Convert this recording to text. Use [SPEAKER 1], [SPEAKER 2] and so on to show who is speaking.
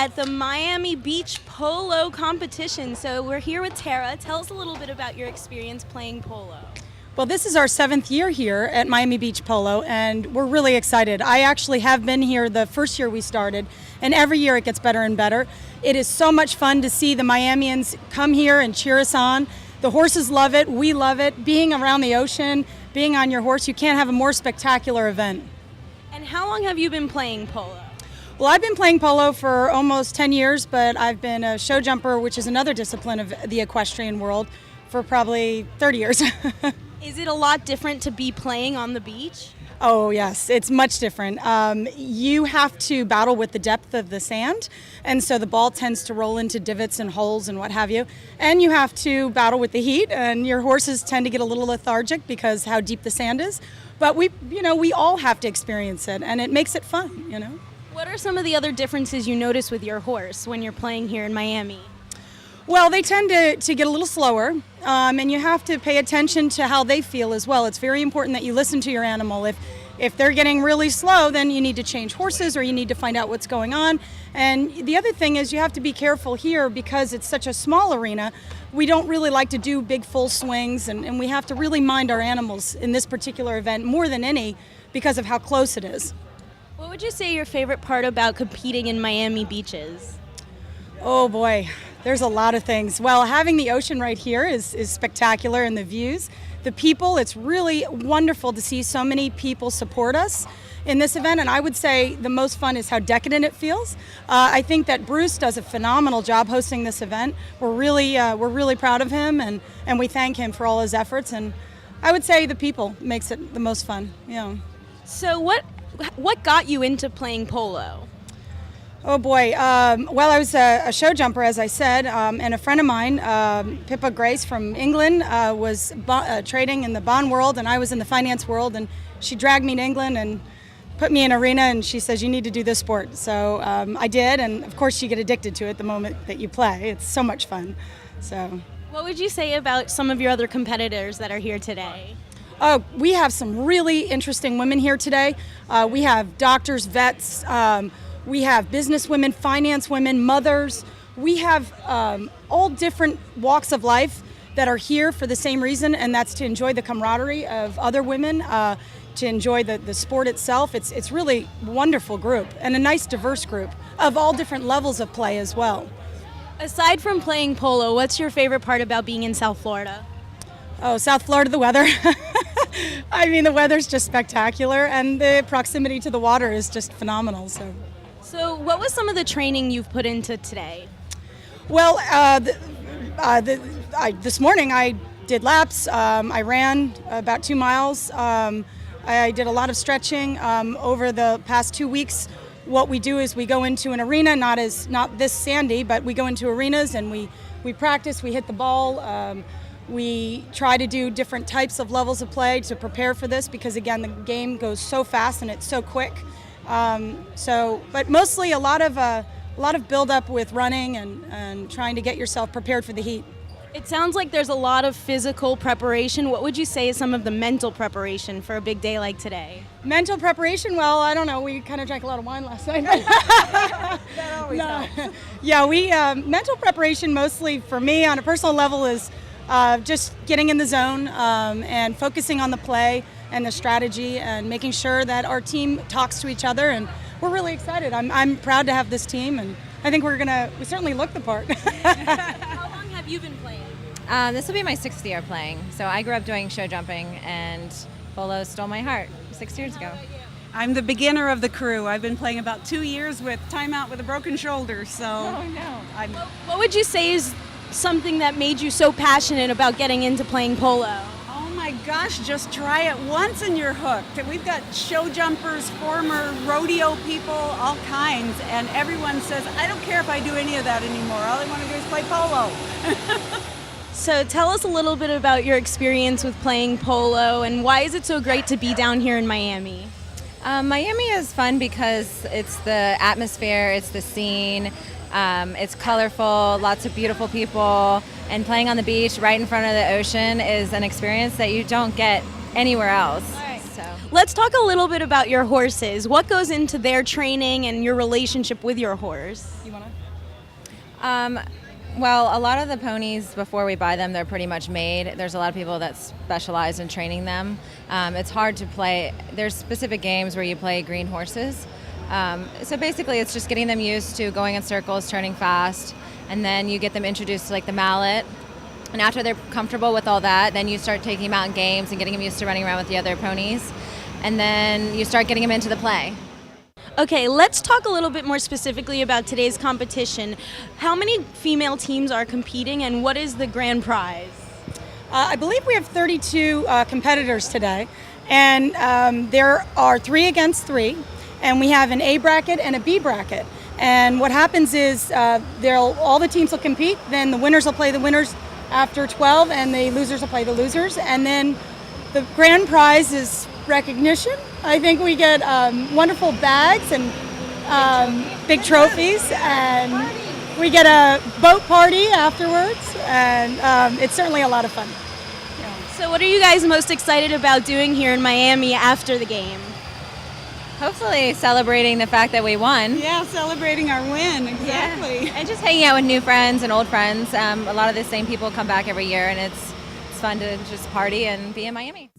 [SPEAKER 1] at the Miami Beach Polo competition. So we're here with Tara. Tell us a little bit about your experience playing polo.
[SPEAKER 2] Well, this is our 7th year here at Miami Beach Polo, and we're really excited. I actually have been here the first year we started, and every year it gets better and better. It is so much fun to see the Miamians come here and cheer us on. The horses love it, we love it. Being around the ocean, being on your horse, you can't have a more spectacular event.
[SPEAKER 1] And how long have you been playing polo?
[SPEAKER 2] Well, I've been playing polo for almost 10 years, but I've been a show jumper, which is another discipline of the equestrian world, for probably 30 years.
[SPEAKER 1] Is it a lot different to be playing on the beach?
[SPEAKER 2] Oh, yes, it's much different. You have to battle with the depth of the sand, and so the ball tends to roll into divots and holes and what have you. And you have to battle with the heat, and your horses tend to get a little lethargic because how deep the sand is. But we all have to experience it, and it makes it fun.
[SPEAKER 1] What are some of the other differences you notice with your horse when you're playing here in Miami?
[SPEAKER 2] Well, they tend to get a little slower, and you have to pay attention to how they feel as well. It's very important that you listen to your animal. If they're getting really slow, then you need to change horses or you need to find out what's going on. And the other thing is you have to be careful here because it's such a small arena. We don't really like to do big full swings, and we have to really mind our animals in this particular event more than any because of how close it is.
[SPEAKER 1] What would you say your favorite part about competing in Miami beaches?
[SPEAKER 2] Oh boy, there's a lot of things. Well, having the ocean right here is spectacular, and the views. The people, it's really wonderful to see so many people support us in this event, and I would say the most fun is how decadent it feels. I think that Bruce does a phenomenal job hosting this event. We're really proud of him, and we thank him for all his efforts, and I would say the people makes it the most fun.
[SPEAKER 1] So what got you into playing polo?
[SPEAKER 2] Oh boy, well, I was a show jumper, as I said, and a friend of mine, Pippa Grace from England, was trading in the bond world, and I was in the finance world, and she dragged me to England and put me in an arena, and she says, you need to do this sport. So I did, and of course you get addicted to it the moment that you play. It's so much fun. So.
[SPEAKER 1] What would you say about some of your other competitors that are here today?
[SPEAKER 2] Oh, we have some really interesting women here today. We have doctors, vets, we have business women, finance women, mothers. We have all different walks of life that are here for the same reason, and that's to enjoy the camaraderie of other women, to enjoy the sport itself. It's really a wonderful group and a nice diverse group of all different levels of play as well.
[SPEAKER 1] Aside from playing polo, what's your favorite part about being in South Florida?
[SPEAKER 2] Oh, South Florida, the weather. I mean, the weather's just spectacular, and the proximity to the water is just phenomenal.
[SPEAKER 1] So what was some of the training you've put into today?
[SPEAKER 2] Well, this morning I did laps. I ran about 2 miles. I did a lot of stretching over the past 2 weeks. What we do is we go into an arena, not this sandy, but we go into arenas and we practice. We hit the ball. We try to do different types of levels of play to prepare for this because, again, the game goes so fast and it's so quick. But mostly a lot of build-up with running and trying to get yourself prepared for the heat.
[SPEAKER 1] It sounds like there's a lot of physical preparation. What would you say is some of the mental preparation for a big day like today?
[SPEAKER 2] Mental preparation? Well, I don't know. We kind of drank a lot of wine last night.
[SPEAKER 3] That always helps.
[SPEAKER 2] Yeah, mental preparation mostly for me on a personal level is just getting in the zone and focusing on the play and the strategy and making sure that our team talks to each other, and we're really excited. I'm proud to have this team, and I think we certainly look the part.
[SPEAKER 1] How long have you been playing?
[SPEAKER 3] This will be my 6th year playing. So I grew up doing show jumping, and polo stole my heart 6 years ago.
[SPEAKER 4] I'm the beginner of the crew. I've been playing about 2 years with timeout with a broken shoulder, so.
[SPEAKER 3] Oh no.
[SPEAKER 1] What would you say is something that made you so passionate about getting into playing polo?
[SPEAKER 4] Oh my gosh, just try it once and you're hooked. We've got show jumpers, former rodeo people, all kinds, and everyone says, I don't care if I do any of that anymore. All I want to do is play polo.
[SPEAKER 1] So tell us a little bit about your experience with playing polo and why is it so great to be down here in Miami?
[SPEAKER 3] Miami is fun because it's the atmosphere, it's the scene, it's colorful, lots of beautiful people, and playing on the beach right in front of the ocean is an experience that you don't get anywhere else.
[SPEAKER 1] All right.
[SPEAKER 3] So.
[SPEAKER 1] Let's talk a little bit about your horses. What goes into their training and your relationship with your horse?
[SPEAKER 2] You want to?
[SPEAKER 3] Well, a lot of the ponies, before we buy them, they're pretty much made. There's a lot of people that specialize in training them. It's hard to play. There's specific games where you play green horses. So basically, it's just getting them used to going in circles, turning fast, and then you get them introduced to like the mallet. And after they're comfortable with all that, then you start taking them out in games and getting them used to running around with the other ponies. And then you start getting them into the play.
[SPEAKER 1] Okay, let's talk a little bit more specifically about today's competition. How many female teams are competing and what is the grand prize?
[SPEAKER 2] I believe we have 32 competitors today, and there are 3 against 3, and we have an A bracket and a B bracket. And what happens is all the teams will compete, then the winners will play the winners after 12, and the losers will play the losers, and then the grand prize is recognition. I think we get wonderful bags and big trophies, and we get a boat party afterwards, and it's certainly a lot of fun.
[SPEAKER 1] So what are you guys most excited about doing here in Miami after the game?
[SPEAKER 3] Hopefully celebrating the fact that we won.
[SPEAKER 4] Yeah, celebrating our win, exactly.
[SPEAKER 3] And just hanging out with new friends and old friends. A lot of the same people come back every year, and it's fun to just party and be in Miami.